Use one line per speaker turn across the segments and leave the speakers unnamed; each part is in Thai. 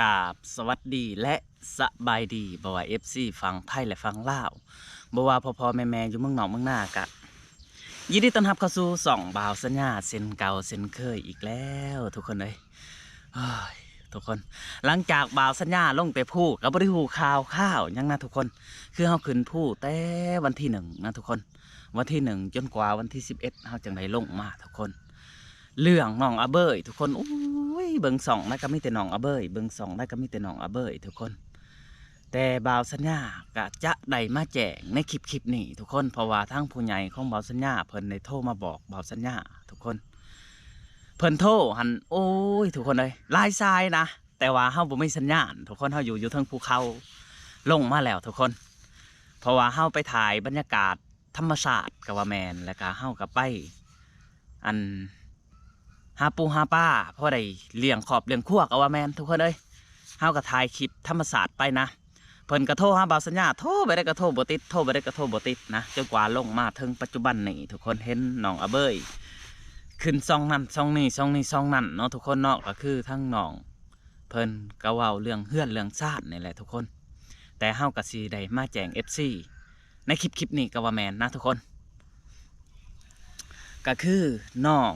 กราบสวัสดีและสบายดีบ่ว่าFC ฟังไทยและฟังลาวบ่ว่าพ่อแม่อยู่เมืองนอกเมืองนากะยินดีต้อนรับเข้าสู่ส่องบ่าวสัญญาเส้นเก่าเส้นเคยอีกแล้วทุกคนเลยทุกคนหลังจากบ่าวสัญญาลงแต่ผู้กับบริหูข่าวยังนะทุกคนคือเฮาขึ้นผู้แต่วันที่1นะทุกคนวันที่1จนกว่าวันที่11เฮาจังได้ลงมาทุกคนเรื่องน้องอาเบยทุกคนโอ้ยเบิ่งส่องได้ก็มีแต่น้องอาเบยเบิ่งส่องได้ก็มีแต่น้องอาเบยทุกคนแต่บ่าวสัญญาก็จะได้มาแจ้งในคลิปนี้ทุกคนเพราะว่าทั้งผู้ใหญ่ของบ่าวสัญญาเพิ่นได้โทรมาบอกบ่าวสัญญาทุกคนเพิ่นโทรหันโอ้ยทุกคนเลยลายทรายนะแต่ว่าเฮาบ่มีสัญญาณทุกคนเฮาอยู่ทั้งภูเขาลงมาแล้วทุกคนเพราะว่าเฮาไปถ่ายบรรยากาศธรรมชาติกับว่าแมนแล้วก็เฮากับไปอันหาปูหาป้าเพราะได้เลี้ยงขอบเลี้ยงคั่วกับว่าแมนทุกคนเลยเฮาก็ถ่ายคลิปธรรมศาสตร์ไปนะเพิ่นกระโทรหาบ่าวสัญญาโทรไปได้กระโทรบ่ติดโทรไปได้กระโทรบ่ติดนะจนกว่าลงมาถึงปัจจุบันนี้ทุกคนเห็นน้องอาเบยขึ้นซองนั้นซองนี้ซองนี้ซองนั้นเนาะทุกคนเนาะก็คือทั้งน้องเพิ่นก็เว้าเรื่องเฮือนเรื่องชาตินี่แหละทุกคนแต่เฮาก็สิได้มาแจ้ง FC ในคลิปนี้ก็ว่าแมนนะทุกคนก็คือน้อง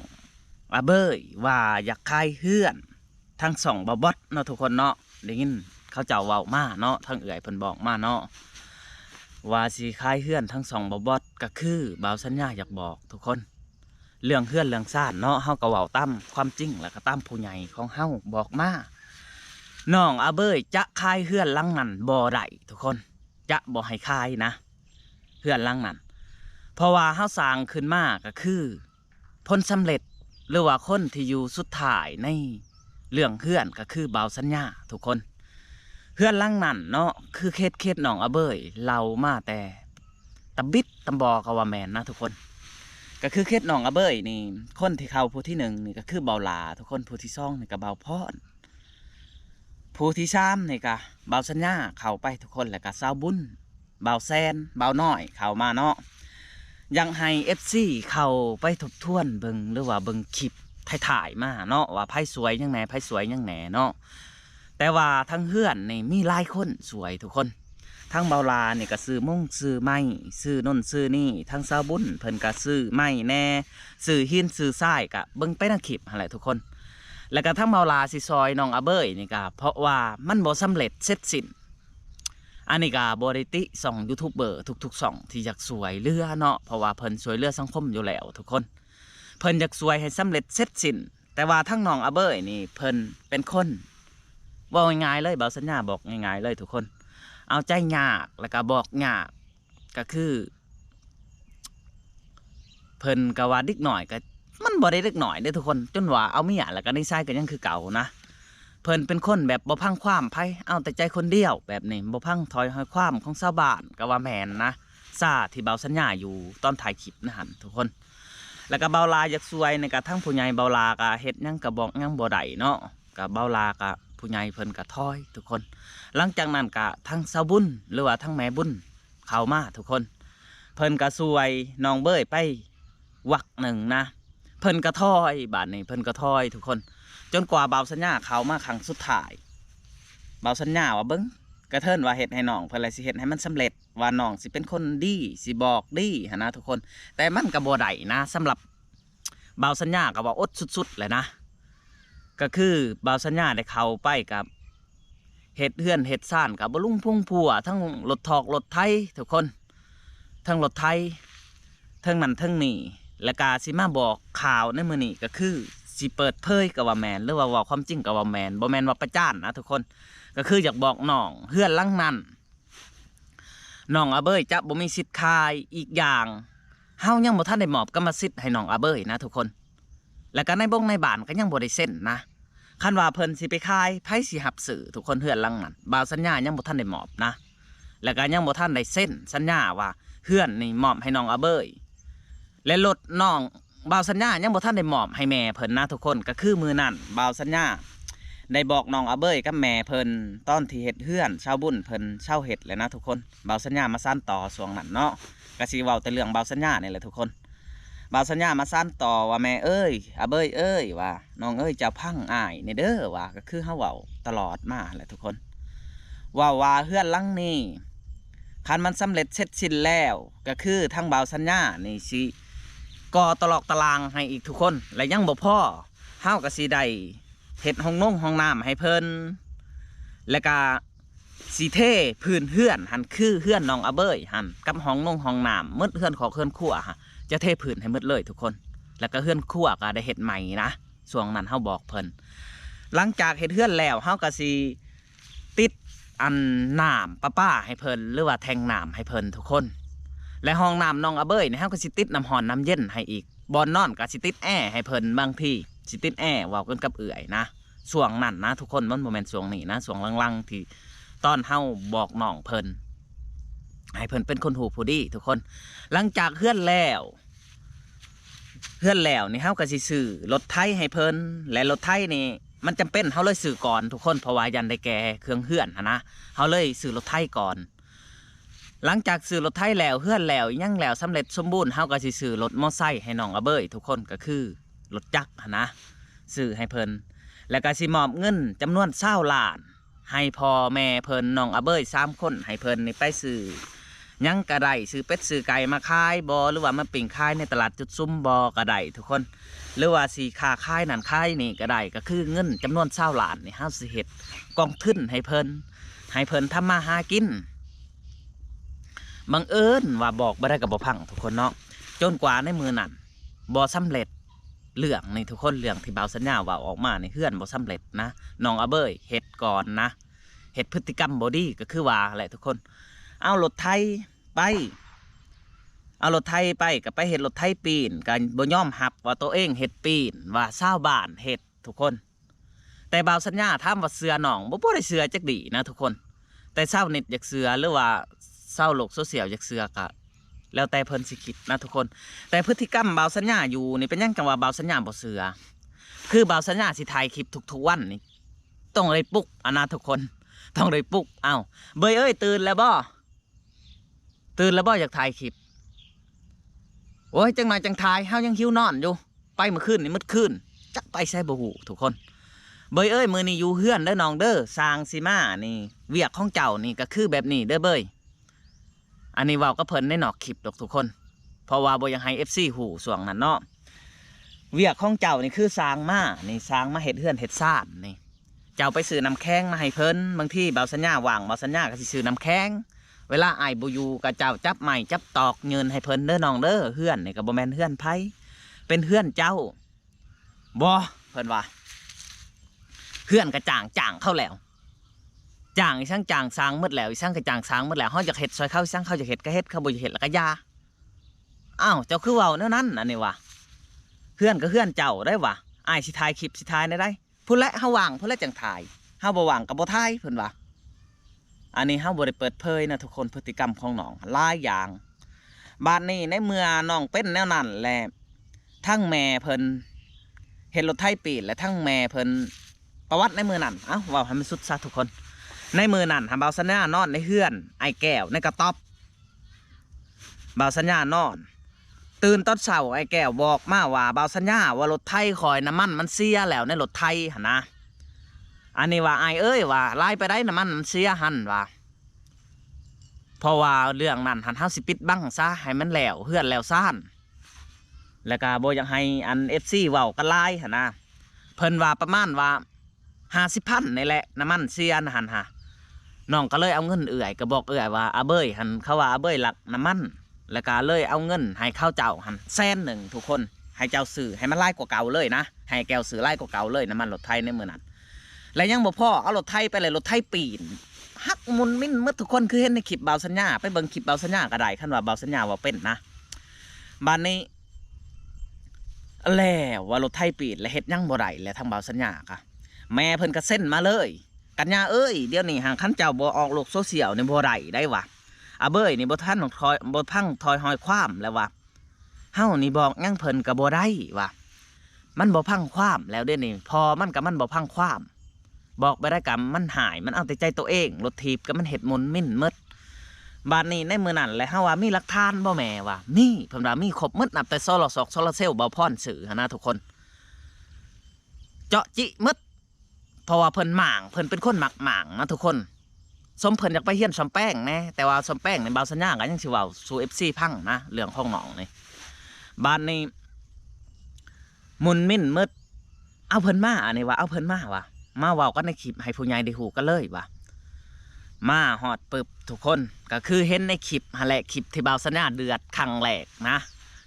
อาเบยว่าอยากขายเฮือนทั้งสองบอสเนาะทุกคนเนาะได้ยินเขาเจ้าเว้ามาเนาะทั้งเอื่อยเพิ่นบอกมาเนาะว่าสิขายเฮือนทั้งสองบอสก็คือบ่าวสัญญาอยากบอกทุกคนเรื่องเฮือนเรื่องซ่านเนาะเฮาก็เว้าตามความจริงแล้วก็ตามผู้ใหญ่ของเฮาบอกมาน้องอาเบยจะขายเฮือนหลังนั้นบ่ได้ทุกคนจะบ่ให้ขายนะเฮือนหลังนั้นเพราะว่าเฮาสร้างขึ้นมาก็คือผลสำเร็จหรือว่าคนที่อยู่สุดท้ายในเรื่องเฮือนก็คือบ่าวสัญญาทุกคนเฮือนหลังนั้นเนาะคือเคสน้องอาเบยเรามาแต่ตำบิดตำบอกว่าแมนนะทุกคนก็คือเคสน้องอาเบยนี่คนที่เข้าผู้ที่1นี่ก็คือเบาหลาทุกคนผู้ที่2นี่ก็เบาพรผู้ที่3นี่ก็บ่าวสัญญาเข้าไปทุกคนแล้วก็สาวบุญบ่าวแซนบ่าวน้อยเข้ามาเนาะยังให้ FC เข้าไปทบทวนเบิ่งหรือว่าเบิ่งคลิปถ่ายมาเนาะว่าไพ่สวยยังแหน่ไพ่สวยยังแหน่เนาะแต่ว่าทั้งเฮือนนี่มีหลายคนสวยทุกคนทั้งเบาลาเนี่ยก็ซื้อมุ่งซื้อไม้ซื้อน่นซื้อนี่ทั้งสาวบุญเพิ่นก็ซื้อไม้แน่ซื้อหินซื้อทรายก็เบิ่งไปในคลิปหั่นแหละทุกคนแล้วก็ทั้งเบาลาสิซอยน้องอาเบยนี่ก็เพราะว่ามันบ่สำเร็จเสร็จสิ้นอันนี้ก็บริติส่องยูทูบเบอร์ทุกๆส่องที่อยากสวยเรือเนาะเพราะว่าเพิ่นสวยเรือสังคมอยู่แล้วทุกคนเพิ่นอยากสวยให้สำเร็จเสร็จสิ้นแต่ว่าทั้งน้องอาเบยนี่เพิ่นเป็นคนว่าง่ายๆเลยบ่าวสัญญาบอกง่ายๆเลยทุกคนเอาใจยากแล้วก็บอกยากก็คือเพิ่นก็ว่าเด็กหน่อยก็มันบ่ได้เด็กหน่อยเด้อทุกคนจนว่าเอาเมียแล้วก็นิสัยก็ยังคือเก่านะเพิ่นเป็นคนแบบบ่พังความไผเอาแต่ใจคนเดียวแบบนี้บ่พังถอยหอยความของชาวบ้านก็ว่าแม่นนะซาที่บ่าวสัญญาอยู่ตอนถ่ายคลิปนะหั่นทุกคนแล้วก็เบาลาอยากสวยในกะทั้งผู้ใหญ่เบาลากะเฮ็ดยังกะบอกยังบ่ได้เนาะกะเบาลากะผู้ใหญ่เพิ่นกะถอยทุกคนหลังจากนั้นกะทั้งสาวบุญหรือว่าทั้งแม่บุญเข้ามาทุกคนเพิ่นกะสวยน้องเบยไปวักหนึ่งนะเพิ่นกะถอยบาดนี้เพิ่นกะถอยทุกคนจนกว่าบ่าวสัญญาเข้ามาครั้งสุดท้ายบ่าวสัญญาว่าเบิ่งกระเทินว่าเฮ็ดให้น้องเพิ่นเลยสิเฮ็ดให้มันสำเร็จว่าน้องสิเป็นคนดีสิบอกดีหั่นนะทุกคนแต่มันก็บ่ได้นะสำหรับบ่าวสัญญาก็ว่าอดสุดๆเลยนะก็คือบ่าวสัญญาได้เข้าไปกับเฮ็ดเฮือนเฮ็ดซ่านกับบ่ลุงพุ่งพัวทั้งรถถอกรถไถทุกคนทั้งรถไถทั้งนั้นทั้งนี้แล้วก็สิมาบอกข่าวในมื้อนี้ก็คือสิเปิดเผยก็ว่าแม่นหรือว่าเว้าความจริงก็ว่าแม่นบ่แม่นว่าประจานนะทุกคนก็คืออยากบอกน้องเฮือนหลังนั้นน้องอาเบยจะบ่มีสิทธิ์ขายอีกอย่างเฮายังบ่ทันได้มอบกรรมสิทธิ์ให้น้องอาเบยนะทุกคนแล้วก็ในบงในบ้านก็ยังบ่ได้เซ็นนะคันว่าเพิ่นสิไปขายไผสิรับซื้อทุกคนเฮือนหลังนั้นบ่าวสัญญายังบ่ทันได้มอบนะแล้วก็ยังบ่ทันได้เซ็นสัญญาว่าเฮือนนี่มอบให้น้องอาเบยและรถน้องบ่าวสัญญายังบ่ทันได้มอบให้แม่เพิ่นนะทุกคนก็คือมื้อนั้นบ่าวสัญญาได้บอกน้องอาเบยกับแม่เพิ่นตอนที่เฮ็ดเฮือนชาวบุญเพิ่นเช่าเฮ็ดเลยนะทุกคนบ่าวสัญญามาสานต่อช่วงนั้นเนาะก็สิเว้าแต่เรื่องบ่าวสัญญานี่แหละทุกคน บ่าวสัญญามาสั้นต่อว่าแม่เอ้ยอาเบยเอ้ยว่าน้องเอ้ยจะพังอ้ายในเด้อว่าก็คือเฮาเว้าตลอดมาแหละทุกคนว่าเฮือนหลังนี้คันมันสำเร็จเสร็จสิ้นแล้วก็คือทั้งบ่าวสัญญานี่สิก่อตลอกตารางให้อีกทุกคนและยังบ่พอเฮาก็สิได้เฮ็ดห้องน้ำให้เพิ่นแล้วก็สีเทพื้นเฮือนหันคือเฮือนน้องอาเบยหันกับห้องน้ำมืดเฮือนของเฮือนขั้วฮะจะเทพื้นให้มืดเลยทุกคนแล้วก็เฮือนขั้วก็ได้เฮ็ดใหม่นะช่วงนั้นเฮาบอกเพิ่นหลังจากเฮ็ดเฮือนแล้วเฮาก็สิติดอันน้ำป้าให้เพิ่นหรือว่าแทงน้ำให้เพิ่นทุกคนและห้องน้ำน้องอาเบยเนี่ยเฮาก็สิติดน้ำร้อนน้ำเย็นให้อีกบอนนอนก็สิติดแอร์ให้เพิ่นบางทีสิติดแอร์เว้ากันกับเอื่อยนะช่วงนั้นนะทุกคนมันบ่แม่นช่วงนี้นะช่วงลังๆที่ตอนเฮาบอกน้องเพิ่นให้เพิ่นเป็นคนหูผู้ดีทุกคนหลังจากเฮือนแล้วนี่เฮาก็สิซื้อรถไถให้เพิ่นและรถไถนี่มันจำเป็นเฮาเลยซื้อก่อนทุกคนเพราะว่ายันได้แก่เครื่องเฮือนนะเฮาเลยซื้อรถไถก่อนหลังจากซื้อรถไถแล้วเฮือนแล้วยังแล้วสำเร็จสมบูรณ์เฮาก็สิซื้อรถมอไซค์ให้น้องอาเบยทุกคนก็คือรถจักรนะซื้อให้เพิ่นแล้วก็สิมอบเงินจำนวน20 ล้านให้พ่อแม่เพิ่นน้องอาเบย3 คนให้เพิ่นนี่ไปซื้อยังกระไดซื้อเป็ดซื้อไก่มาขายบอหรือว่ามาปิ่งขายในตลาดจุดซุ้มบอกระไดทุกคนหรือว่าสีค้าขายนั่นขายนี่กระไดก็คือเงินจำนวน20 ล้านนี่เฮาสิเฮ็ดกองทุนให้เพิ่นทำมาหากินบังเอิญว่าบอกบ่ได้กับบ่พังทุกคนเนาะจนกว่าในมือนั่นบ่สำเร็จเรื่องในทุกคนเรื่องที่บ่าวสัญญาว่าออกมาในเฮือนบ่สำเร็จนะน้องอาเบยเฮ็ดก่อนนะเฮ็ดพฤติกรรมบ่ดีก็คือว่าแหละทุกคนเอารถไถไปก็ไปเฮ็ดรถไถปีนกันบ่ยอมรับว่าตัวเองเฮ็ดปีนว่าชาวบ้านเฮ็ดทุกคนแต่บ่าวสัญญาถามว่าเสือน้องบ่ได้เสือจักดีนะทุกคนแต่ชาวเน็ตอยากเสือหรือว่าชาวโลกโซเชียลอยากเสือก็แล้วแต่เพิ่นสิคิดนะทุกคนแต่พฤติกรรมบ่าวสัญญาอยู่นี่เป็นยังจังว่าบ่าวสัญญาบ่เสือคือบ่าวสัญญาสิถ่ายคลิปทุกวันนี่ต้องเลยปลุกนะทุกคนต้องเลยปลุกเอ้าเบยเอ้ยตื่นแล้วบ่อยากถ่ายคลิปโอ้ยจังหน่อยจังถ่ายเฮายังหิวนอนอยู่ไปเมื่อคืนนี่มืดคืนจักไปใส่บ่ฮู้ทุกคนเบยเอ้ยมื้อนี้อยู่เฮือนเด้อน้องเด้อสร้างสิมานี่เวียกของเจ้านี่ก็คือแบบนี้เด้อเบยอันนี้เว้าก็เพิ่นในนอกคลิปดอกทุกคนเพราะว่าบ่ยังให้ FC ฮู้ช่วงนั้นเนาะเวียกของเจ้านี่คือสร้างมาเฮ็ดเฮือนเฮ็ดซ่านนี่เจ้าไปซื้อน้ำแข็งมาให้เพิ่นบางทีบ่าวสัญญาว่างบ่าวสัญญาก็สิซื้อน้ำแข็งเวลาอ้ายบ่อยู่ก็เจ้าจับไม้จับตอกยืนให้เพิ่นเด้อน้องเด้อเฮือนนี่ก็บ่แม่นเฮือนไผเป็นเฮือนเจ้าบ่เพิ่นว่าเฮือนก็จ้างเข้าแล้วจ้างอีช่างจ้างสร้างหมดแล้วอีช่างก็จ้างสร้างหมดแล้วเฮาอยากเฮ็ดซอยเขาอีช่างเขาอยากเฮ็ดก็เฮ็ดเขาบ่อยากเฮ็ดแล้วก็ยาอ้าวเจ้าคือเว้าแนวนั้นอันนี้ว่ะเฮือนก็เฮือนเจ้าได้ว่ะอ้ายสิถ่ายคลิปสิถ่ายได้พุ่นละเฮาว่างพุ่นละจังถ่ายเฮาบ่ว่างก็บ่ถ่ายเพิ่นว่าอันนี้เฮาบ่ได้เปิดเผยนะทุกคนพฤติกรรมของน้องหลายอย่างบาดนี้ในเมื่อน้องเป็นแนวนั้นแหละทั้งแม่เพิ่นเฮ็ดรถไถปีนและทั้งแม่เพิ่นประวัติในมือนั่นเอ้าเว้าให้มันสุดซะทุกคนในมือนั่นหาบ่าวสัญญานอนในเฮือนไอ้แก้วในกระต๊อบบ่าวสัญญานอนตื่นตอนเช้าไอ้แก้วบอกมาว่าบ่าวสัญญาว่ารถไถคอยน้ำมันมันเสียแล้วในรถไถหั่นนะอันนี้ว่าไอ้เอ้ยว่าไล่ไปได้น้ำมันเสียหันว่าเพราะว่าเรื่องนั้นหันเฮาสิปิดบังซะให้มันแล้วเฮือนแล้วซ่านแล้วก็บ่อยากให้อัน FC เว้ากันหลายหั่นนะเพิ่นว่าประมาณว่า50,000นี่แหละน้ำมันเสียนะหันฮะน้องก็เลยเอาเงินเอื่อยก็บอกเอื่อยว่าอาเบยหันเขาว่าอาเบยหลักน้ำมันแล้วก็เลยเอาเงินให้เข้าเจ้าหัน100,000ทุกคนให้เจ้าซื้อให้มันไล่กว่าเก่าเลยนะให้แก้วซื้อไล่กว่าเก่าเลยน้ำมันรถไถในมื้อนั้นและยังบ่พอเอารถไถไปเลยรถไถปีนฮักมุนมิ้นมืดทุกคนคือเห็นในคลิปบ่าวสัญญาไปเบิ่งคลิปบ่าวสัญญาก็ได้คันว่าบ่าวสัญญาว่าเป็นนะบ้านนี้แล้วว่ารถไถปีนและเฮ็ดยังบ่ได้และทางบ่าวสัญญาค่ะแม่เพิ่นก็เส้นมาเลยกันยาเอ้ยเดี๋ยวนี้หางคันเจ้าบ่ออกโลกโซเชียลนี่บ่ได้วะอาเบยนี่บ่ทันบ่พังทอยหอยความแล้ววะเฮานี่บอกยังเพิ่นก็บ่ได้วะมันบ่พังความแล้วเดี๋ยวนี้พอมันก็มันบ่พังความบอกไปได้กับมันหายมันเอาแต่ใจตัวเองรถถีบก็มันเห็ดมุนมิ่นมด บานนี้ในมือนั่นแหละเฮาว่ามีหลักฐานบ่แม่ว่ามีเพิ่นว่ามีครบหมดนับแต่โซลาร์โซลาร์เซลล์บ่พรสื่อหันนะทุกคนเจาะจิหมดเพราะว่าเพิ่นหม่างเพิ่นเป็นคนมักหม่างนะทุกคนสมเพิ่นอยากไปเฮียนสมแป้งแน่แต่ว่าสมแป้งในบาวสัญญาก็ยังสิเว้าสู่ FC พังนะเรื่องของน้องนี่บ้านนี้มุนมิ้นมืดเอาเพิ่นมาอันนี้ว่าเอาเพิ่นมาว่ะมาเว้ากันในคลิปให้ผู้ใหญ่ได้ฮู้กันเลยว่ะมาฮอดปึ๊บทุกคนก็คือเห็นในคลิปหั่นแหละคลิปที่บาวสัญญาเดือดครั้งแรกนะ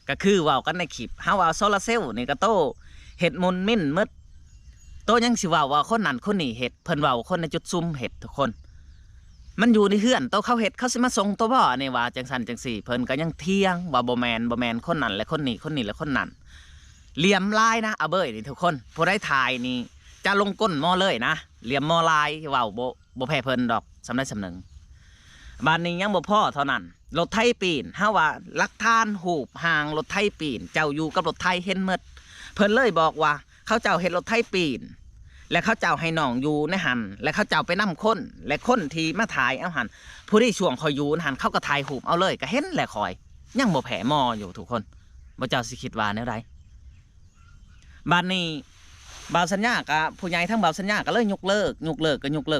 ก็คือเว้ากันในคลิปเฮาว่าโซลาร์เซลล์นี่ก็โตเฮ็ดมุนมิ้นมืดโตยังสิเว้าว่าคนนั้นคนนี้เฮ็ดเพิ่นเว้าคนในจุดซุ่มเฮ็ดทุกคนมันอยู่ในเฮือนโตเขาเฮ็ดเขาสิมาส่งตัวบ่นี่ว่าจังซั่นจังซี่เพิ่นก็ยังเถียงว่าบ่แม่นคนนั้นและคนนี้คนนี้และคนนั้นเหลี่ยมลายนะเบ้ยนี่ทุกคนผู้ได้ถ่ายนี่จะลงก้นหม้อเลยนะเหลี่ยมหม้อลายเว้าบ่แพ้เพิ่นดอกสำได้สำนึงบ้านนี้ยังบ่พอเท่านั้นรถไถปีนเฮาว่าหลักฐานหูบห่างรถไถปีนเจ้าอยู่กับรถไถเห็นหมดเพิ่นเลยบอกว่าเขาเจ้าเฮ็ดรถไถปีนและเขาเจ้าให้น้องอยู่ในหันและเขาเจ้าไปนำคนและคนที่มาถ่ายเอาหันผู้ที่ช่วงคอยอยู่หันเขาก็ถ่ายหูบเอาเลยก็เห็นแหละคอยยังบ่แพ้หม้ออยู่ทุกคนบ่เจ้าสิคิดว่าแนวใดบ้านนี้บ่าวสัญญากับผู้ใหญ่ทั้งบ่าวสัญญาก็เลยยกเลิก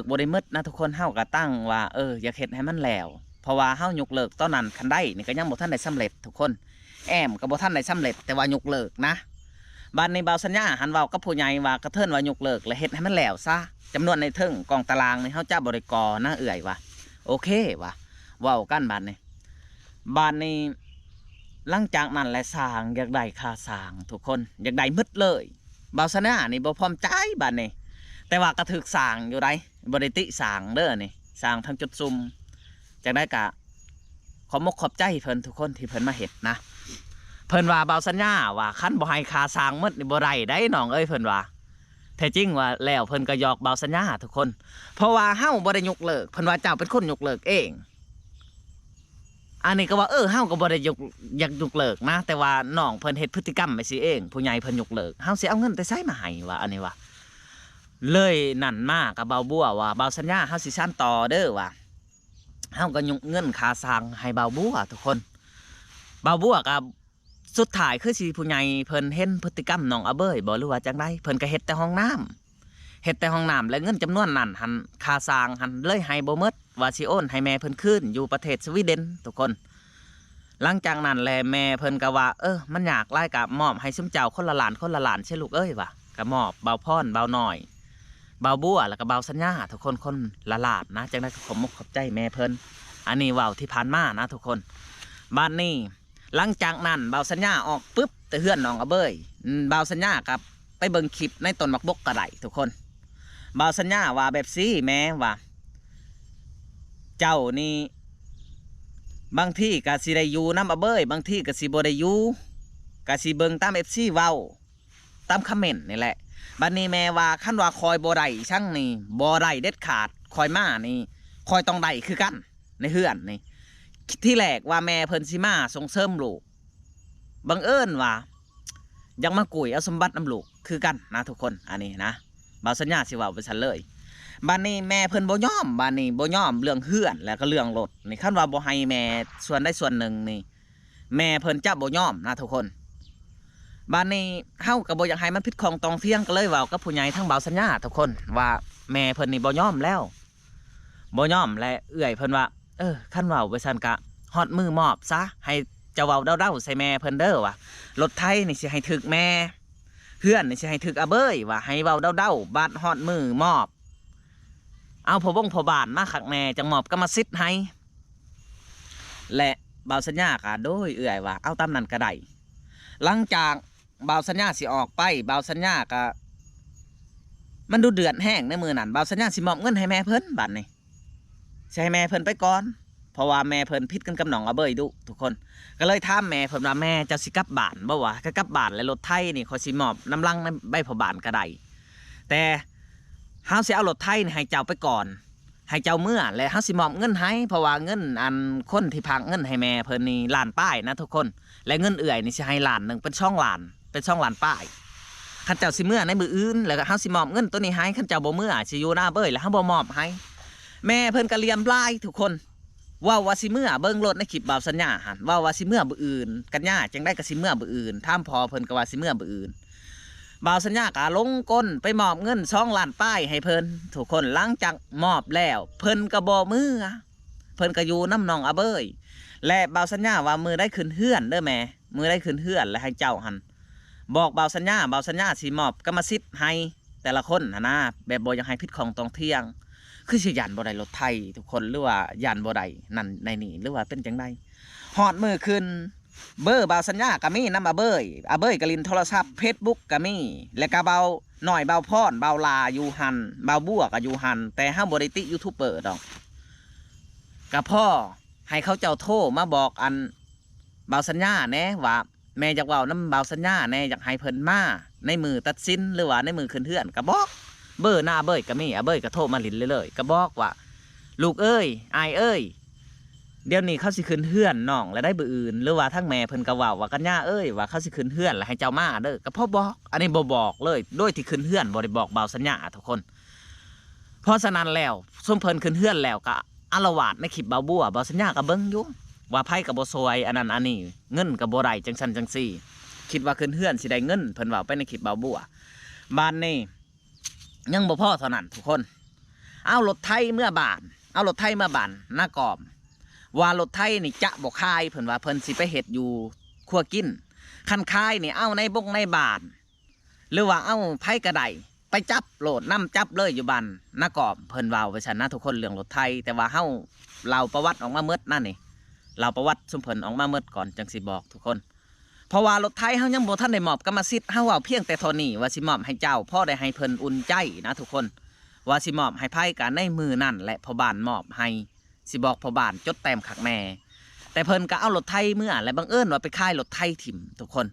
บ่ได้หมดนะทุกคนเฮาก็ตั้งว่าอยากเฮ็ดให้มันแล้วเพราะว่าเฮายกเลิกตอนนั้นคันได้นี่ก็ยังบ่ทันได้สำเร็จทุกคนแอมก็บ่ทันได้สำเร็จแต่ว่ายกเลิกนะบ้านนี้บ่าวสัญญาหันเว้ากับผู้ใหญ่ว่ากระเทินว่ายกเลิกและเฮ็ดให้มันแล้วซะจำนวนในเทิงกองตารางนี่เฮาจะบ่ได้ก่อนะเอื่อยว่ะโอเคว่ะเว้ากันบ้านนี้หลังจากนั้นแหละสร้างอยากได้ค่าสร้างทุกคนอยากได้หมดเลยบ่าวสัญญานี่บ่พร้อมใจบ้านนี้แต่ว่ากระถึกสร้างอยู่ได้บ่ได้ติสร้างเด้อนี่สร้างทั้งจุดซุ่มจังได้กะขอบมกขอบใจเพิ่นทุกคนที่เพิ่นมาเฮ็ดนะเพิ่นว่าบ่าวสัญญาว่าคันบ่ให้ค่าสร้างหมดนี่บ่ได้ได้น้องเอ้ยเพิ่นว่าแท้จริงว่าแล้วเพิ่นก็หยอกบ่าวสัญญาทุกคนเพราะว่าเฮาบ่ได้ยกเลิกเพิ่นว่าเจ้าเป็นคนยกเลิกเองอันนี้ก็ว่าเฮาก็บ่ได้อยากยกเลิกนะแต่ว่าน้องเพิ่นเฮ็ดพฤติกรรมไปสิเองผู้ใหญ่เพิ่นยกเลิกเฮาสิเอาเงินไปใช้มาให้ว่าอันนี้ว่าเลยนั่นมากับบ่าวบัวว่าบ่าวสัญญาเฮาสิชั้นต่อเด้อว่าเฮาก็ยกเงินค่าสร้างให้บ่าวบัวทุกคนบ่าวบัวก็สุดท้ายคือสิผู้ใหญ่เพิ่นเห็นพฤติกรรมน้องอาเบ้ยบ่หรือว่าจังไดเพิ่นก็เฮ็ดแต่ห้องน้ำและเงินจำนวนนั้นหันค่าสร้างหันเลยให้บ่หมดว่าสิโอนให้แม่เพิ่นคืนอยู่ประเทศสวีเดนทุกคนหลังจากนั้นแลแม่เพิ่นก็ว่ามันยากหลายก็มอบให้ซุมเจ้าคนละหลานใช่ลูกเอ้ยว่ะก็มอบบ่าวพรบ่าวน้อยบ่าวบัวแล้วก็บ่าวสัญญาทุกคนละหลานนะจังได้ขอบมกขอบใจแม่เพิ่นอันนี้เว้าที่ผ่านมานะทุกคนบ้านนี้หลังจากนั้นบ่าวสัญญาออกปุ๊บแต่เฮือนน้องอาเบ้ยบ่าวสัญญากับไปเบิ่งคลิปในต้นมักบกกระไดทุกคนบ่าวสัญญาว่าแบบซี่แม่ว่าเจ้านี่บางที่กะสิได้อยู่น้ำอาเบ้ยบางที่กะสิบ่ได้อยู่กะสิเบิ่งตามFCเว้าตามคอมเมนต์นี่แหละบัดนี้แม่ว่าคันว่าคอยบ่ได้ช่างนี่บ่ได้เด็ดขาดคอยมานี่คอยต้องได้คือกันในเฮือนนี่ที่แรกว่าแม่เพิ่นสิมาส่งเสริมลูกบังเอิญว่ายังมากุยเอาสมบัติน้ำลูกคือกันนะทุกคนอันนี้นะบ่าวสัญญาสิว่าไปซันเลยบ้านนี้แม่เพิ่นบ่ยอมบ้านนี้บ่ยอมเรื่องเฮือนแล้วก็เรื่องรถนี่คันว่าบ่ให้แม่ส่วนได้ส่วนหนึ่งนี่แม่เพิ่นจะบ่ยอมนะทุกคนบ้านนี้เฮาก็บ่อยากให้มันผิดของตองเที่ยงก็เลยเว้ากับผู้ใหญ่ทั้งบ่าวสัญญาทุกคนว่าแม่เพิ่นนี่บ่ยอมแล้วบ่ยอมและเอื้อยเพิ่นว่าคันเว้าไปซั่นกะฮอดมือมอบซะให้เจ้าเว้าเด้าๆใส่แม่เพิ่นเด้อว่ารถไถนี่สิให้ถึกแม่เฮือนนี่สิให้ถึกอาเบ้ยว่าให้เว้าเด้าๆบาดฮอดมือมอบเอาพอบงพอบานมาขักแม่จังหมอบก็มาซิดให้และบ่าวสัญญากะโดยเอื่อยว่าเอาตามนั้นก็ได้หลังจากบ่าวสัญญาสิออกไปบ่าวสัญญากะมันดูเดือดแห้งในมือนั่นบ่าวสัญญาสิมอบเงินให้แม่เพิ่นบัดนี้ใช่แม่เพิ่นไปก่อนเพราะว่าแม่เพิ่นพิดกันกับน้องอาเบ้ยดุทุกคนก็เลยถามแม่เพิ่นว่าแม่จะสิกลับบ้านบ่วะก็กลับบ้านและรถไถนี่ขอสิมอบน้ำลังในใบพอบานก็ได้แต่เฮาสิเอารถไถนี่ให้เจ้าไปก่อนให้เจ้าเมื่อและเฮาสิมอบเงินให้เพราะว่าเงินอันคนที่พักเงินให้แม่เพิ่นนี่ล้านป้ายนะทุกคนและเงินเอื่อยนี่สิให้ล้านนึงเป็นช่องล้านป้ายคันเจ้าสิเมื่อในมืออื่นแล้วก็เฮาสิมอบเงินตัวนี้ให้คันเจ้าบ่เมื่อสิอยู่หน้าเบ้ยแล้วเฮาบ่มอบให้แม่เพิ่นก็เลียมลายทุกคน ว่าสิเมื่อเบิ่งรถในคลิปบ่าวสัญญาหันว่าสิเมื่อบ่อื่นกันย่าจังได้ก็สิเมื่อบ่อื่นถามพอเพิ่นก็ว่าสิเมื่อบ่อื่นบ่าวสัญญาก็ลงก้นไปมอบเงิน2 ล้านป้ายให้เพิ่นทุกคนหลังจากมอบแล้วเพิ่นก็บ่มือเพิ่นก็อยู่น้ำน้องอาเบยและบ่าวสัญญาว่ามือได้ขึ้นเฮือนเด้อแม่มือได้ขึ้นเฮือนและให้เจ้าหันบอกบ่าวสัญญาสิมอบกรรมสิทธิ์ให้แต่ละคนนะแบบบ่อยากให้ผิดของตองเที่ยงคือสิยันบ่ได้รถไทยทุกคนหรือว่ายันบ่ได้นั่นในนี่หรือว่าเป็นจังไดฮอดมือขึ้นเบอร์บ่าวสัญญาก็มีนำอาเบยก็ลินโทรศัพท์ Facebook ก็มีและก็เบาหน่อยเบาพรเบาลาอยู่หันเบาบัวก็อยู่หันแต่ห้ามบ่ได้ติยูทูบเบอร์ดอกก็พ่อให้เขาเจ้าโทรมาบอกอันบ่าวสัญญาแน่ว่าแม่อยากเว้านำบ่าวสัญญาแน่อยากให้เพิ่นมาในมือตัดสินหรือว่าในมือขึ้นเฮือนก็บอกเบอร์หน้าเบยก็มีอาเบยก็โทรมาลินเลยก็บอกว่าลูกเอ้ยอายเอ้ยเดี๋ยวนี้เขาสิขึ้นเฮือนน้องและได้เบอร์อื่นหรือว่าทั้งแม่เพิ่นก็เว้าว่ากันย่าเอ้ยว่าเขาสิขึ้นเฮือนแล้วให้เจ้ามาเด้อก็พ่อบอกอันนี้บ่บอกเลยโดยที่ขึ้นเฮือนบ่ได้บอกบ่าวสัญญาทุกคนเพราะฉะนั้นแล้วส้มเพิ่นขึ้นเฮือนแล้วก็อาละวาดในคลิปบ่าวบัวบ่าวสัญญาก็เบิ่งอยู่ว่าไผก็บ่ซวยอันนั้นอันนี้เงินก็บ่ได้จังซั่นจังซี่คิดว่าขึ้นเฮือนสิได้เงินเพิ่นเว้าไปในคลิปบ่าวบัวบ้านนี้ยังบ่พอเท่านั้นทุกคนเอารถไถเมื่อบ้านเอารถไถมาบ้านหน้ากอมว่ารถไถนี่จะบ่คายเพิ่นว่าเพิ่นสิไปเฮ็ดอยู่ครัวกินคันคายนี่เอาในบงในบ้านหรือว่าเอาไผกระไดไปจับโหลดน้ำจับเลยอยู่บ้านหน้ากอมเพิ่นเว้าไปซั่นนะทุกคนเรื่องรถไถแต่ว่าเฮาเล่าประวัติออกมาหมดนั่นนี่เล่าประวัติซุมเพิ่นออกมาหมดก่อนจังสิบอกทุกคนเพราะว่ารถไถเฮายังบ่ทันได้มอบกรรมสิทธิ์เฮาเว้าเพียงแต่เท่านี้ว่าสิมอบให้เจ้าพ่อได้ให้เพิ่นอุ่นใจนะทุกคนว่าสิมอบให้ไผกันในมือนั่นและพ่อบ้านมอบให้สิบอกพ่อบ้านจดแต้มขักแม่แต่เพิ่นก็เอารถไถเมื่อและบังเอิญว่าไปขายรถไถถิ่มทุกคน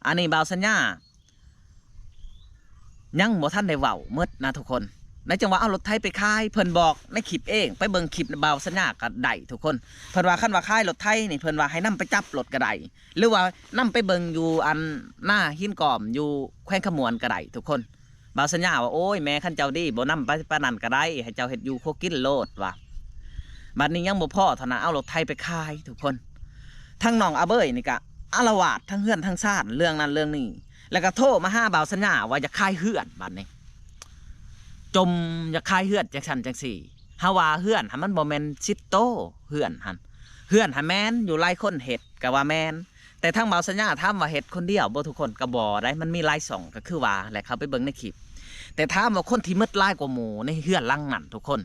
อันนี้บ่าวสัญญายังบ่ทันได้เว้าหมดนะทุกคนในจังหวะเอารถไถไปขายเพิ่นบอกในคลิปเองไปเบิ่งคลิปบ่าวสัญญาก็ได้ทุกคนเพิ่นว่าคันว่าขายรถไถนี่เพิ่นว่าให้นำไปจับรถก็ได้หรือว่านำไปเบิ่งอยู่อันหน้าหินกอมอยู่แขวงขมวนก็ได้ทุกคนบ่าวสัญญาว่าโอ้ยแม่คันเจ้าดีบ่นำไปปานนั้นก็ได้ให้เจ้าเฮ็ดอยู่โคกินโลดว่ะบัดนี้ยังบ่พอเท่านั้นเอารถไถไปขายทุกคนทั้งน้องอาเบยนี่ก็อาละวาดทั้งเฮือนทั้งซ่านเรื่องนั้นเรื่องนี้แล้วก็โทรมาหาบ่าวสัญญาว่าจะขายเฮือนบัดนี้จมอยากขายเฮือนจังซั่นจังซี่เฮาว่าเฮือนหันมันบ่แม่นซิโตเฮือนหันแม่นอยู่หลายคนเฮ็ดก็ว่าแม่นแต่ทั้งบ่าวสัญญาถามว่าเฮ็ดคนเดียวบ่ทุกคนก็บ่ได้มันมีหลายช่องก็คือว่าแหละเขาไปเบิ่งในคลิปแต่ถามว่าคนที่มืดหลายกว่าหมู่ในเฮือนหลังนั้นทุกคน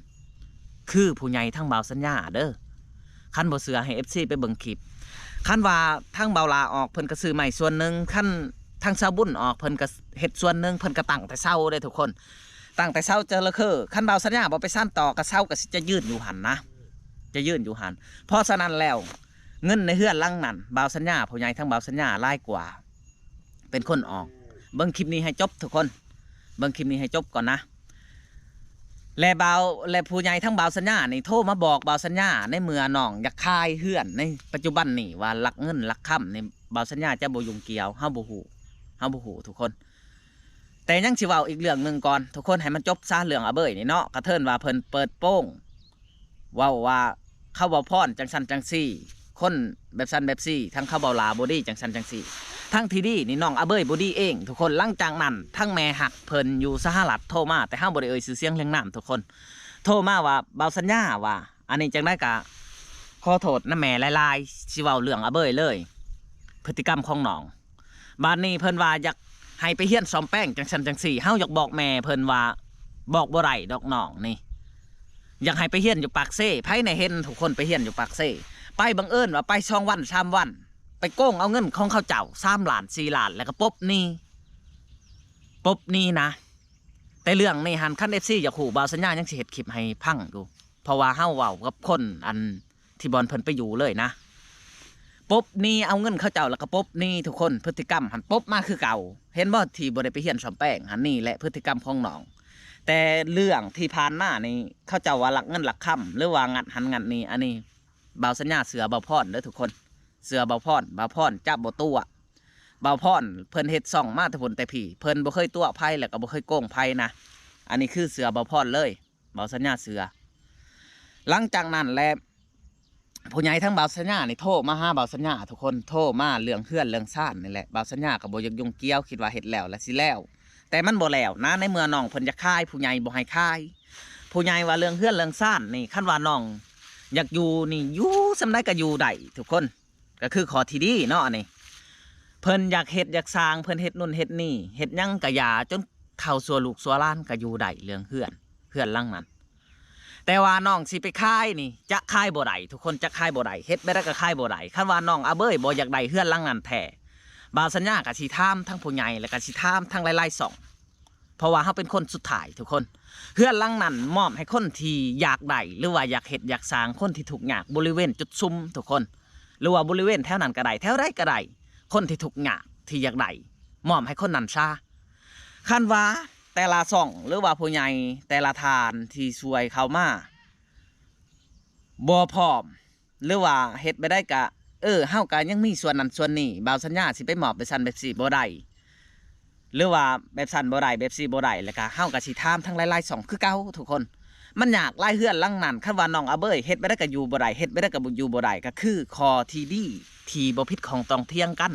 คือผู้ใหญ่ทั้งบ่าวสัญญาเด้อคันบ่เชื่อให้ FC ไปเบิ่งคลิปคันว่าทั้งบ่าวลาออกเพิ่นก็ซื้อใหม่ส่วนนึงคันทั้งชาวบุญออกเพิ่นก็เฮ็ดส่วนนึงเพิ่นก็ตั้งแต่เช้าเด้อทุกคนตั้งแต่เช้าเจอละคือขั้นบ่าวสัญญาบอกไปสั้นต่อกระเช้าก็จะยืนอยู่หันนะจะยืนอยู่หันเพราะฉะนั้นแล้วเงินในเฮือนลังนั้นบ่าวสัญญาผู้ใหญ่ทั้งบ่าวสัญญาไล่กว่าเป็นคนออกเบิ่งคลิปนี้ให้จบทุกคนเบิ่งคลิปนี้ให้จบก่อนนะและผู้ใหญ่ทั้งบ่าวสัญญานี่โทรมาบอกบ่าวสัญญาในเมื่อน้องอยากคายเฮือนในปัจจุบันนี่ว่าลักเงินลักค่ำในบ่าวสัญญาจะบ่ยุ่งเกี่ยวเฮาบ่ฮู้ทุกคนแต่ยังสิเว้าอีกเรื่องหนึ่งก่อนทุกคนให้มันจบซะเรื่องอาเบยนี่เนาะกระเทินว่าเพิ่นเปิดโป้งว่าเข้าเบาพรจังสันจังซี่คนแบบสันแบบซี่ทั้งเข้าเบาลาบอดี้จังสันจังซี่ทั้งทีดีนี่น้องอาเบยบอดี้เองทุกคนหลังจากนั้นทั้งแม่หักเพิ่นอยู่สหรัฐโทรมาแต่ห้ามบริเอ่ยชื่อเสียงเรียงนามทุกคนโทรมาว่าเบาสัญญาว่าอันนี้จังได้กะขอโทษนะแม่ลายๆสิเว้าเรื่องอาเบยเลยพฤติกรรมของน้องบ้านนี้เพิ่นว่าอยากให้ไปเฮียนซ้อมแป้งจังสันจังสี่เฮาอยากบอกแม่เพิ่นว่าบอกบ่ไรดอกน้องนี่อยากให้ไปเฮียนอยู่ปากเซ่ไผในเห็นทุกคนไปเฮียนอยู่ปากเซ่ไปบังเอิญว่าไป2 วัน3 วันไปโกงเอาเงินของเขาเจ้า3 ล้าน4 ล้านแล้วก็ปบนี่นะแต่เรื่องนี้หันขั้น FC อยากขู่บ่าวสัญญายังสิเฮ็ดคลิปให้พังอยู่เพราะว่าเฮาเว้ากับคนอันที่บอลเพิ่นไปอยู่เลยนะปบนี่เอาเงินเขาเจ้าแล้วก็ปบนี่ทุกคนพฤติกรรมหันปบมาคือเก่าเห็นบ่ที่บ่ได้ไปเฮียนซ้อมแป้งหันนี่แหละพฤติกรรมของน้องแต่เรื่องที่ผ่านมานี่เขาเจ้าว่าหลักเงินหลักค่ำหรือว่างัดหันงัดนี่อันนี้บ่าวสัญญาเสือบ่าวพรเด้อทุกคนเสือบ่าวพรจับบ่ตัวบ่าวพรเพิ่นเฮ็ดซ่องมาแต่ผลแต่ผีเพิ่นบ่เคยตัวไผแล้วก็บ่เคยโกงไผนะอันนี้คือเสือบ่าวพรเลยบ่าวสัญญาเสือหลังจากนั้นแล ผู้ใหญ่ทั้งบ่าวสัญญานี่โทรมาหาบ่าวสัญญาทุกคนโทรมาเรื่องเฮือนเรื่องซ่านนี่แหละบ่าวสัญญาก็บ่อยากยุ่งเกี่ยวคิดว่าเฮ็ดแล้วและสิแล้วแต่มันบ่แล้วนะในเมื่อน้องเพิ่นจะคายผู้ใหญ่บ่ให้คายผู้ใหญ่ว่าเรื่องเฮือนเรื่องซ่านนี่คันว่าน้องอยากอยู่นี่อยู่สำใดก็อยู่ได้ทุกคนก็คือขอที่ดีเนาะนี่เพิ่นอยากเฮ็ดอยากสร้างเพิ่นเฮ็ดนู่นเฮ็ดนี่เฮ็ดหยังก็อย่าจนเข้าสัวลูกสัวหลานก็อยู่ได้เรื่องเฮือนหลังนั้นแต่ว่าน้องสิไปคายนี่จะคายบ่ได้ทุกคนจะคายบ่ได้เฮ็ดไม่ได้ก็คายบ่ได้คันว่าน้องอาเบ้ยบ่อยากได้เฮือนหลังนั้นแท้บ่าวสัญญาก็สิถามทั้งผู้ใหญ่และก็สิถามทั้งหลายๆส่องเพราะว่าเฮาเป็นคนสุดท้ายทุกคนเฮือนหลังนั้นมอบให้คนที่อยากได้หรือว่าอยากเฮ็ดอยากสร้างคนที่ทุกข์ยากบริเวณจุดซุ่มทุกคนหรือว่าบริเวณแถวนั้นก็ได้แถวใดก็ได้คนที่ทุกข์ยากที่อยากได้มอบให้คนนั้นซะคันว่าแต่ละส่องหรือว่าผู้ใหญ่แต่ละทานที่ช่วยเขามาบ่พร้อมหรือว่าเฮ็ดไปได้กะเฮาก็ยังมีส่วนนั้นส่วนนี้บ่าวสัญญาสิไปมอบไปสั่นแบบ4บ่ได้หรือว่าแบบสั่นบ่ได้แบบ4บ่ได้แล้วก็เฮาก็สิถามทั้งหลายๆ2คือเก่าทุกคนมันยากหลายเฮือนหลังนั้นคันว่าน้องอาเบ้ยเฮ็ดไปได้ก็อยู่บ่ได้เฮ็ดไปได้ก็บ่อยู่บ่ได้ก็คือคอที่ดีที่บ่ผิดของต้องเถียงกัน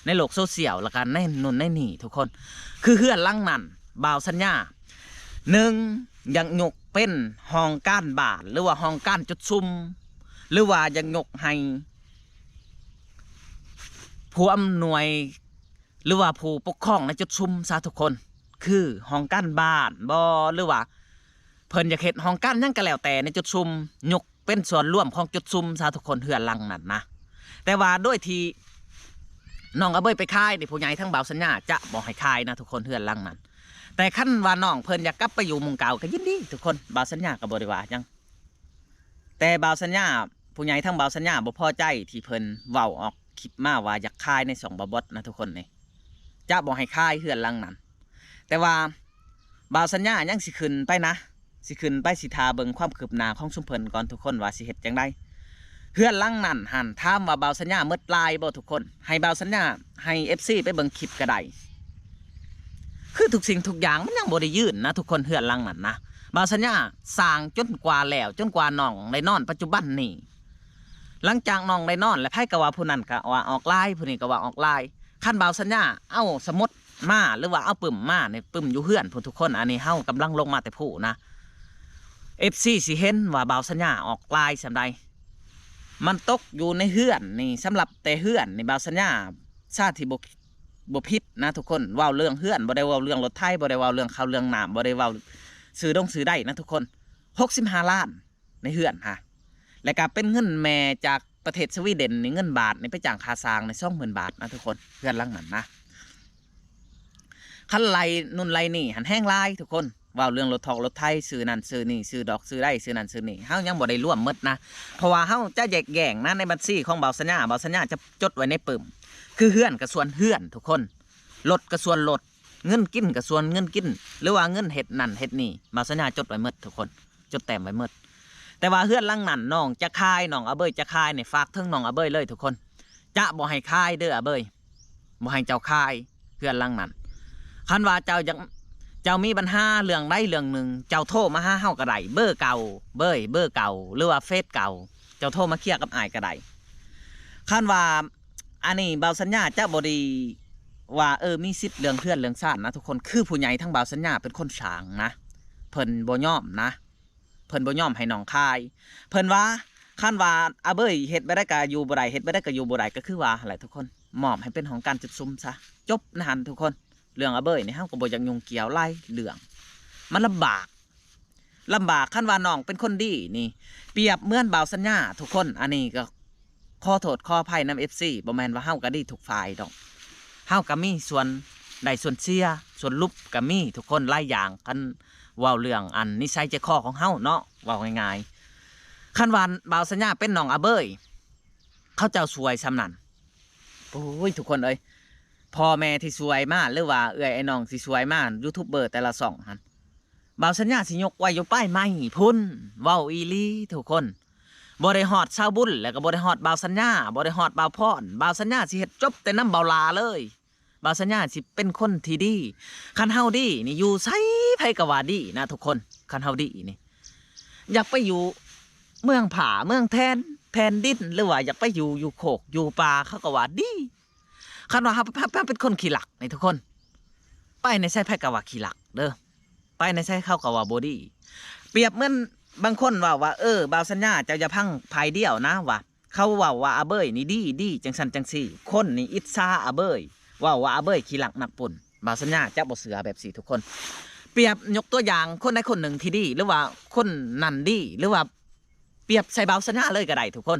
ในโลกโซเชียลแล้วก็ในนู่นในนี่ทุกคนคือเฮือนหลังนั้นบ่าวสัญญา1ยังยกเป็นห้องก้านบานหรือว่าห้องก้านจุดซุ่มหรือว่ายังยกให้ผู้อำนวยหรือว่าผู้ปกครองในจุดซุ่มซะทุกคนคือห้องก้านบานบ่หรือว่าเพิ่นอยากเฮ็ดห้องก้านยังก็แล้วแต่ในจุดซุ่มยกเป็นส่วนร่วมของจุดซุ่มซะทุกคนเฮือนหลังนั้นนะแต่ว่าด้วยที่น้องอาเบ้ยไปคายนี่ผู้ใหญ่ทั้งบ่าวสัญญาจะบ่ให้คายนะทุกคนเฮือนหลังนั้นแต่ขั้นว่าน้องเพิ่นอยากกลับไปอยู่มุงเก่าก็ยินดีทุกคนบ่าวสัญญาก็บ่ได้ว่าหยังแต่บ่าวสัญญาผู้ใหญ่ทั้งบ่าวสัญญาบ่พอใจที่เพิ่นเว้าออกคลิปมาว่าอยากคายใน2บ่บดนะทุกคนนี่จะบ่ให้คายเฮือนหลังนั้นแต่ว่าบ่าวสัญญายังสิขึ้นไปนะสิขึ้นไปสิทาเบิ่งความคืบหน้าของซุมเพิ่นก่อนทุกคนว่าสิเฮ็ดจังไดเฮือนหลังนั้นหั่นถามว่าบ่าวสัญญาหมดลายบ่ทุกคนให้บ่าวสัญญาให้ FC ไปเบิ่งคลิปก็ได้คือทุกสิ่งทุกอย่างมันยังบ่ได้ยื่นนะทุกคนเฮือนหลังนั้นนะบ่าวสัญญาสร้างจนกว่าแล้วจนกว่าน้องได้นอนปัจจุบันนี่หลังจากน้องได้นอนแล้วไผก็ว่าผู้นั้นก็ว่าออกลายผู้นี้ก็ว่าออกลายคันบ่าวสัญญาเอาสมุดมาหรือว่าเอาปึ้มมาเนี่ยปึ้มอยู่เฮือนผู้ทุกคนอันนี้เฮากำลังลงมาแต่ผู้นะ FC สิเห็นว่าบ่าวสัญญาออกลายสำใดมันตกอยู่ในเฮือนนี่สำหรับแต่เฮือนนี่บ่าวสัญญาชาติที่บ่ผิดนะทุกคนเว้าเรื่องเฮือนบ่ได้เว้าเรื่องรถไถบ่ได้เว้าเรื่องข้าวเรื่องน้ำบ่ได้เว้าซื้อซื้อได้นะทุกคน65ล้านในเฮือนฮะและก็เป็นเงินแม่จากประเทศสวีเดนนี่เงินบาทนี่ไปจ้างค่าสร้างใน20,000 บาทนะทุกคนเฮือนหลังนั้นนะคันไล่นุ่นไล่นี่หันแห้งลายทุกคนเว้าเรื่องรถทอกรถไถซื้อนั่นซื้อนี่ซื้อดอกซื้อได้ซื้อนั่นซื้อนี่เฮายังบ่ได้ร่วมหมดนะเพราะว่าเฮาจะแยกแยงนะในบัญชีของบ่าวสัญญาจะจดไว้ในปึ้มคือเฮือนกับส่วนเฮือนทุกคนรถกับส่วนรถเงินกินกับส่วนเงินกินหรือว่าเงินเห็ดนั่นเห็ดนี่บ่าวสัญญาจดไว้หมดทุกคนจดแต้มไว้หมดแต่ว่าเฮือนหลังนั้นน้องจะคายน้องอาเบ้ยจะคายเนี่ยฝากถึงน้องอาเบ้ยเลยทุกคนจะบ่ให้คายเด้ออาเบ้ยบ่ให้เจ้าคายเฮือนหลังนั้นคันว่าเจ้ามีปัญหาเรื่องใดเรื่องหนึ่งเจ้าโทรมาหาเฮาก็ได้เบอร์เก่าเบอร์เก่าหรือว่าเฟซเก่าเจ้าโทรมาเคลียร์กับอ้ายก็ได้คันว่าอันนี้บ่าวสัญญาจะบ่ได้ว่ามีสิทธิ์เรื่องเพื่อนเรื่องชาตินะทุกคนคือผู้ใหญ่ทั้งบ่าวสัญญาเป็นคนสร้างนะเพิ่นบ่ยอมนะเพิ่นบ่ยอมให้น้องคายเพิ่นว่าคันว่าอาเบ้ยเฮ็ดบ่ได้ก็อยู่บ่ได้เฮ็ดบ่ได้ก็อยู่บ่ได้ก็คือว่าอะไรทุกคนมอบให้เป็นของการจุดซุ่มซะจบนะฮันทุกคนเรื่องอาเบ้ยนี่เฮาก็บ่อยากยุ่งเกี่ยวไล่เรื่องมันลำบากคันว่าน้องเป็นคนดีนี่เปรียบเหมือนบ่าวสัญญาทุกคนอันนี้ก็ขอโทษขออภัยนำ FC บ่แม่นว่าเฮาก็ดีทุกฝ่ายดอกเฮาก็มีส่วนได้ส่วนเสียส่วนลุบก็มีทุกคนหลายอย่างกันเว้าเรื่องอันนิสัยใจคอของเฮาเนาะเว้าง่ายๆคันว่าบ่าวสัญญาเป็นน้องอาเบ้ยเขาเจ้าสวยซำนั้นโอ้ยทุกคนเอ้ยพ่อแม่ที่สวยมากหรือว่าไอ้น้องที่สวยมากยูทูบเบอร์แต่ละสองหันบ่าวสัญญาสิยกไว้อยู่ป้ายไม้พุ่นเว้าอีลีทุกคนบ่ได้ฮอดชาวบุญแล้วก็บ่ได้ฮอดบ่าวสัญญาบ่ได้ฮอดบ่าวพรบ่าวสัญญาสิเฮ็ดจบแต่น้ำบ่าวลาเลยบ่าวสัญญาสิเป็นคนที่ดีคันเฮาดีนี่อยู่ไสไผก็ว่าดีนะทุกคนคันเฮาดีนี่อยากไปอยู่เมืองผาเมืองแทน แผ่นดินหรือว่าอยากไปอยู่โคกอยู่ป่าเขาก็ว่าดีคันว่าเขาเป็นคนขี้หลักในทุกคนไปในใช้ไผก็ว่าขี้หลักเด้อไปในใช้เขาก็ว่าบ่ดีเปรียบเหมือนบางคนว่าบ่าวสัญญาเจ้าอย่าพังภายเดียวนะว่าเขาว่าอาเบยนี่ดีจังสันจังสี่คนนี่อิจฉาอาเบยว่าอาเบยขี้หลักนักปุ่นบ่าวสัญญาจะบ่เสือแบบสี่ทุกคนเปรียบยกตัวอย่างคนใดคนหนึ่งที่ดีหรือว่าคนนั่นดีหรือว่าเปรียบใส่บ่าวสัญญาเลยก็ได้ทุกค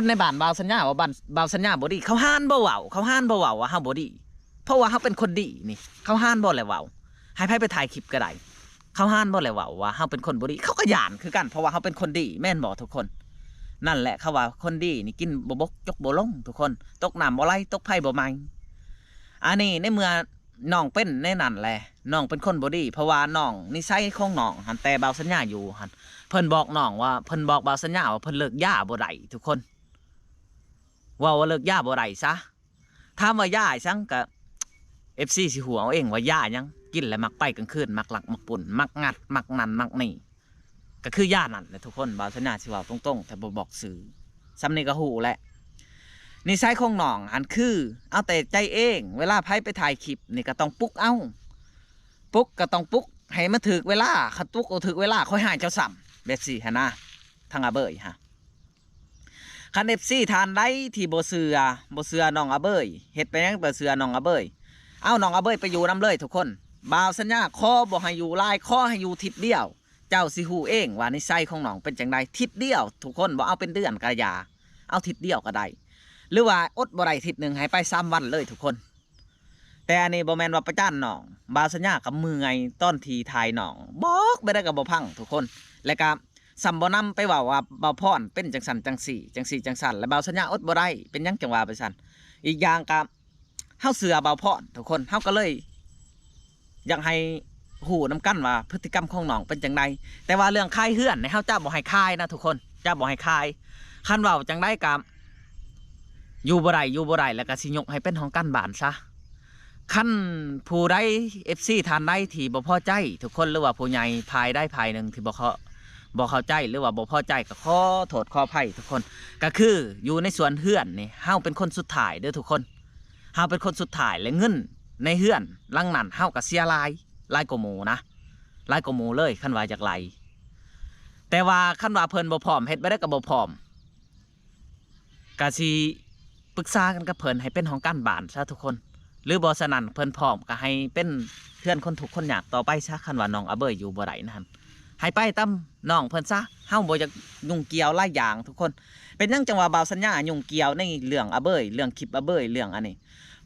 นในบ้านบ่าวสัญญาว่าบ้านบ่าวสัญญาบ่ดีเขาห้านบ่เว้าว่าเฮาบ่ดีเพราะว่าเฮาเป็นคนดีนี่เขาห้านบ่เลยเว้าให้ไผไปถ่ายคลิปก็ได้เขาห้านบ่เลยเว้าว่าเฮาเป็นคนบ่ดีเขาก็ย่านคือกันเพราะว่าเฮาเป็นคนดีแม่นบ่ทุกคนนั่นแหละเขาว่าคนดีนี่กินบ่บกยกบ่ลงทุกคนตกน้ำบ่ไหลตกไผบ่ไหมอันนี้ในเมื่อน้องเป็นในนั่นแหละน้องเป็นคนบ่ดีเพราะว่าน้องนิสัยของน้องหันแต่บ่าวสัญญาอยู่หันเพิ่นบอกน้องว่าเพิ่นบอกบ่าวสัญญาว่าเพิ่นเลิกยาบ่ได้ทุกคนว่าเลิกยาบ่ได้ซะถามว่ายาซังก็ FC สิหัวเอาเองว่ายายังกินแล้วมักไปกลางคืนมักหลักมักปุ่นมักงัดมักนั่นมักนี่ก็คือยานั่นแหละทุกคนบ่าวสัญญาสิเว้าตรงๆแต่บ่บอกสื่อซ้ำนี่ก็ฮู้แหละนิสัยของน้องอันคือเอาแต่ใจเองเวลาไผไปถ่ายคลิปนี่ก็ต้องปลุกเอาปลุกก็ต้องปลุกให้มันถึกเวลาคันปลุกเอาถึกเวลาค่อยหายเจ้าซ้ำแบบสี่หั่นนะทางอาเบยฮะคัน FC ทานได้ที่บ่เสือน้องอาเบยเฮ็ดไปยังบ่เสือน้องอาเบยเอาน้องอาเบยไปอยู่นํเลยทุกคนบ่าวสัญญาขอบ่ให้อยู่หลายขอให้อยู่ทิศเดียวเจ้าสิฮู้เองว่านิสัยของน้องเป็นจังไดทิศเดียวทุกคนบ่เอาเป็นเดือนก็อย่าเอาทิศเดียวก็ได้หรือว่าอดบ่ได้ทิศหนึ่งให้ไป3 วันเลยทุกคนแต่อันนี้บ่แม่นว่าประจานน้องบ่าวสัญญากับมือไงต้นทีถ่ายน้องบอกไม่ได้กับบ่พังทุกคนและก็สัมบ่นำไปว่าบ่าวพรเป็นจังสันจังสี่และบ่าวสัญญาอดบ่ได้เป็นยังจังว่าไปสั่นอีกอย่างก็เฮาเสือบ่าวพรทุกคนเฮาก็เลยอยากให้หูน้ำกันว่าพฤติกรรมของน้องเป็นจังไดแต่ว่าเรื่องคายเฮือนในเฮาจะบ่ให้คายนะทุกคนจะบ่ให้คายคันเว้าจังไดก็อยู่บ่ได้แล้วก็สิยกให้เป็นของกันบ้านซะคันผู้ใด FC ทานได้ที่บ่พอใจทุกคนหรือว่าผู้ใหญ่ภายได้ภายหนึ่งที่บ่เข้าใจหรือว่าบ่พอใจก็ขอโทษขออภัยทุกคนก็คืออยู่ในส่วนเฮือนนี่เฮาเป็นคนสุดท้ายเด้อทุกคนเฮาเป็นคนสุดท้ายและเงินในเฮือนหลังนั้นเฮาก็เสียหลายกว่าหมู่นะหลายกว่าหมู่เลยคันว่าจากไหลแต่ว่าคันว่าเพิ่นบ่พร้อมเฮ็ดบ่ได้ก็บ่พร้อมก็สิปรึกษากันกับเพิ่นให้เป็นของกันบ้านซะทุกคนหรือบ่สนั่นเพิ่นพร้อมก็ให้เป็นเพื่อนคนทุกข์คนยากต่อไปซะคันว่าน้องอาเบยอยู่บ่ได้นั่นให้ไปตามน้องเพิ่นซะเฮาบ่อยากยุ่งเกี่ยวหลายอย่างทุกคนเป็นจังจังว่าบ่าวสัญญายุ่งเกี่ยวในเรื่องอาเบยเรื่องคลิปอาเบยเรื่องอันนี้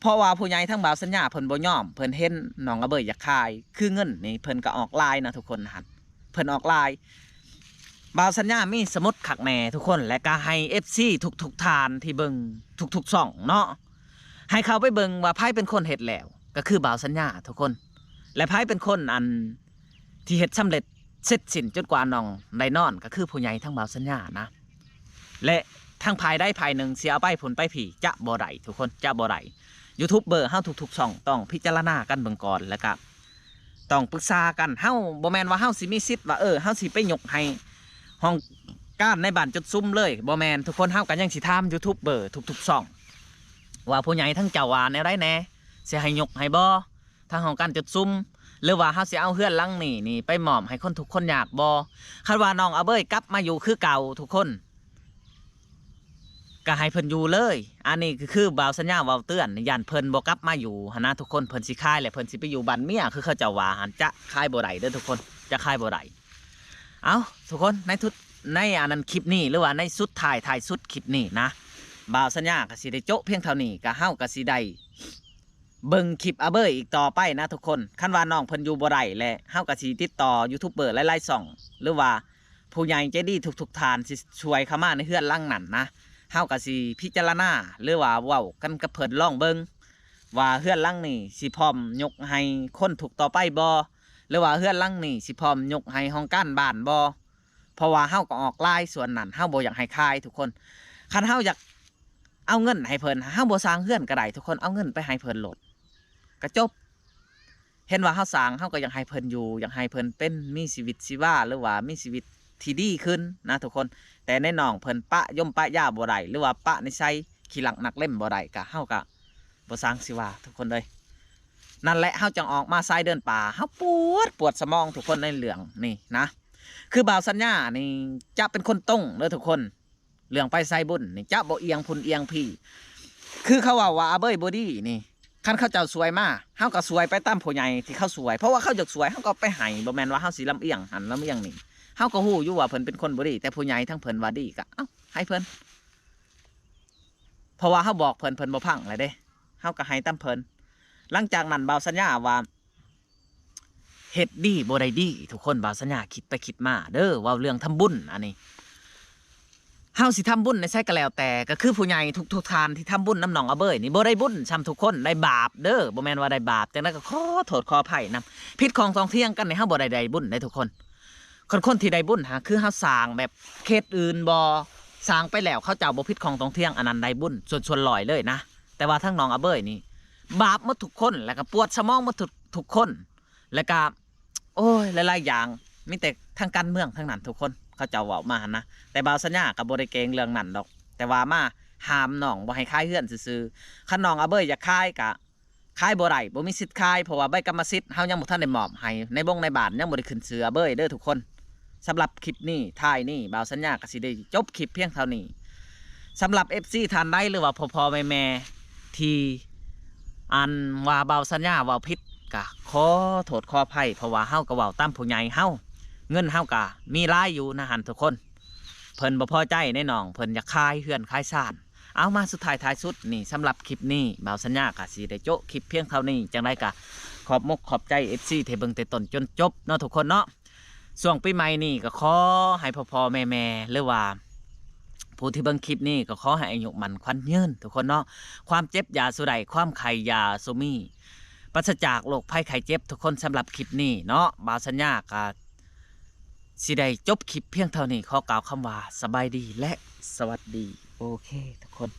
เพราะว่าผู้ใหญ่ทั้งบ่าวสัญญาเพิ่นบ่ยอมเพิ่นเห็นน้องอาเบยอยากขายคือเงินนี่เพิ่นก็ออกลายนะทุกคนหั่นเพิ่นออกลายบ่าวสัญญามีสมุดขักแน่ทุกคนและก็ให้ FC ทุกทานที่เบิ่งทุกช่องเนาะให้เขาไปเบิ่งว่าไผเป็นคนเฮ็ดแล้วก็คือบ่าวสัญญาทุกคนและไผเป็นคนอันที่เฮ็ดสำเร็จเสร็จสิ้นจนกว่าน้องได้นอนก็คือผู้ใหญ่ทั้งบ่าวสัญญานะและทั้งภายได้ภายหนึ่งเสียเอาไปผลไปผีจะบ่ได้ทุกคนจะบ่ได้ยูทูบเบอร์เฮาทุกช่องต้องพิจารณากันเบิ่งก่อนแล้วก็ต้องปรึกษากันเฮาบ่แม่นว่าเฮาสิมีสิทธิ์ว่าเฮาสิไปยกให้ห้องการในบ้านจุดซุ่มเลยบ่แม่นทุกคนเฮากันยังสิถามยูทูบเบอร์ทุกช่องว่าผู้ใหญ่ทั้งเจ้าว่าแนวใดแน่สิให้ยกให้บ่ทางห้องการจุดซุ่มหรือว่าเฮาสิเอาเฮือนหลังนี่ไปมอบให้คนทุกคนอยากบ่คันว่าน้องอาเบยกลับมาอยู่คือเก่าทุกคนก็ให้เพิ่นอยู่เลยอันนี้คือบ่าวสัญญาเว้าเตือนย่านเพิ่นบ่กลับมาอยู่หั่นนะทุกคนเพิ่นสิคายและเพิ่นสิไปอยู่บ้านเมียคือเขาเจ้าว่าหั่นจะคายบ่ได้เด้อทุกคนจะคายบ่ได้เอาทุกคนในอันนั้นคลิปนี้หรือว่าในสุดท้ายสุดคลิปนี้นะบ่าวสัญญาก็สิได้โจ๊ะเพียงเท่านี้ก็เฮาก็สิได้เบิ่งคลิปอาเบยอีกต่อไปนะทุกคนคันว่าน้องเพิ่นอยู่บ่ได้และเฮาก็สิติดต่อยูทูบเบอร์หลายๆช่องหรือว่าผู้ใหญ่ใจดีทุกทานสิช่วยเข้ามาในเฮือนหลังนั้นนะเฮาก็สิพิจารณาหรือว่าเว้ากันกับเพิ่นลองเบิ่งว่าเฮือนหลังนี้สิพร้อมยกให้คนถูกต่อไปบ่หรือว่าเฮือนหลังนี้สิพร้อมยกให้ห้องการบ้านบ่เพราะว่าเฮาก็ออกลายส่วนนั้นเฮาบ่อยากให้คายทุกคนคันเฮาอยากเอาเงินให้เพิ่นเฮาบ่สร้างเฮือนก็ได้ทุกคนเอาเงินไปให้เพิ่นโหลดก็จบเห็นว่าเฮาสร้างเฮาก็อยากให้เพิ่นอยู่อยากให้เพิ่นเป็นมีชีวิตชีวาหรือว่ามีชีวิต ที่ดีขึ้นนะทุกคนแต่ในน้องเพิ่นปะย่อมปะย่าบ่ได้หรือว่าปะในไซขี้หลักนักเล่มบ่ได้กะเฮากะบ่สร้างสิว่าทุกคนเลยนั่นแหละเฮาจังออกมาไซเดินป่าเฮาปวดสมองทุกคนในเรื่องนี่นะคือบ่าวสัญญานี่จะเป็นคนตรงเด้อทุกคนเรื่องไปไซบุญนี่จะบ่เอียงพุ่นเอียงพี่คือเขาว่าอาเบยบ่ดีนี่คันเขาเจ้าสวยมาเฮาก็สวยไปตามผู้ใหญ่ที่เขาสวยเพราะว่าเขาอยากสวยเฮาก็ไปให้บ่แม่นว่าเฮาสิลำเอียงหันลำเอียงนี่เฮาก็ฮู้อยู่ว่าเพิ่นเป็นคนบ่ดีแต่ผู้ใหญ่ทั้งเพิ่นว่าดีก็เอ้าให้เพิ่นเพราะว่าเฮาบอกเพิ่นบ่พังเลยเด้เฮาก็ให้ตามเพิ่นหลังจากนั้นบ่าวสัญญาว่าเฮ็ดดีบ่ได้ดีทุกคนบ่าวสัญญาคิดไปคิดมาเด้อว่าเรื่องทำบุญอันนี้เฮาสิทำบุญในใช่ก็แล้วแต่ก็คือผู้ใหญ่ทุกทานที่ทำบุญน้ำหนองอาเบยนี่บ่ได้บุญซ้ำทุกคนได้บาปเด้อบ่แม่นว่าได้บาปจังนั้นก็ขอโทษขออภัยนํผิดของสองเที่ยงกันในเฮาบ่ได้บุญได้ทุกคนคนที่ได้บุญหาคือเฮาสร้างแบบเขตอื่นบ่สร้างไปแล้วเขาเจ้าบ่ผิดของสองเที่ยงอันนั้นได้บุญส่วนลอยเลยนะแต่ว่าทั้งหนองอาเบยนี่บาปหมดทุกคนแล้วก็ปวดสมองหมดทุกคนแล้วก็โอ้ยหลายๆอย่างมีแต่ทางการเมืองทั้งนั้นทุกคนเขาเจ้าเว้ามานะแต่บ่าวสัญญากับบ่ได้เกรงเรื่องนั้นดอกแต่ว่ามาห้ามน้องบ่ให้คายเฮือนซื่อๆคันน้องอาเบยอยากคายกะคายบ่ได้บ่มีสิทธิ์คายเพราะว่าใบกรรมสิทธิ์เฮายังบ่ทันได้มอบให้ในบงในบ้านยังบ่ได้ขึ้นชื่ออาเบยเด้อทุกคนสำหรับคลิปนี้ท้ายนี้บ่าวสัญญาก็สิได้จบคลิปเพียงเท่านี้สำหรับ FC ท่านใดหรือว่าพ่อแม่ที่อันว่าบ่าวสัญญาเว้าผิดก็ขอโทษขออภัยเพราะว่าเฮาก็เว้าตามผู้ใหญ่เฮาเงินเฮากะมีรายอยู่นะหันทุกคนเพิ่นบ่พอใจในน้องเพิ่นอยากคายเฮือนคายซ่านเอามาสุดท้ายสุดนี่สำหรับคลิปนี้บ่าวสัญญากะสิได้โจ๊ะคลิปเพียงเท่านี้จังไดกะขอบมกขอบใจ FC ที่เบิ่งแต่ต้นจนจบเนาะทุกคนเนาะช่วงปีใหม่นี่ก็ขอให้พ่อแม่หรือว่าผู้ที่เบิ่งคลิปนี้ก็ขอให้อายุมันขวัญยืนทุกคนเนาะความเจ็บอย่าสุใดความไข้อย่าสุมีปราศจากโรคภัยไข้เจ็บทุกคนสำหรับคลิปนี้เนาะบ่าวสัญญากะสิได้จบคลิปเพียงเท่านี้ขอกล่าวคำว่าสบายดีและสวัสดีโอเคทุกคน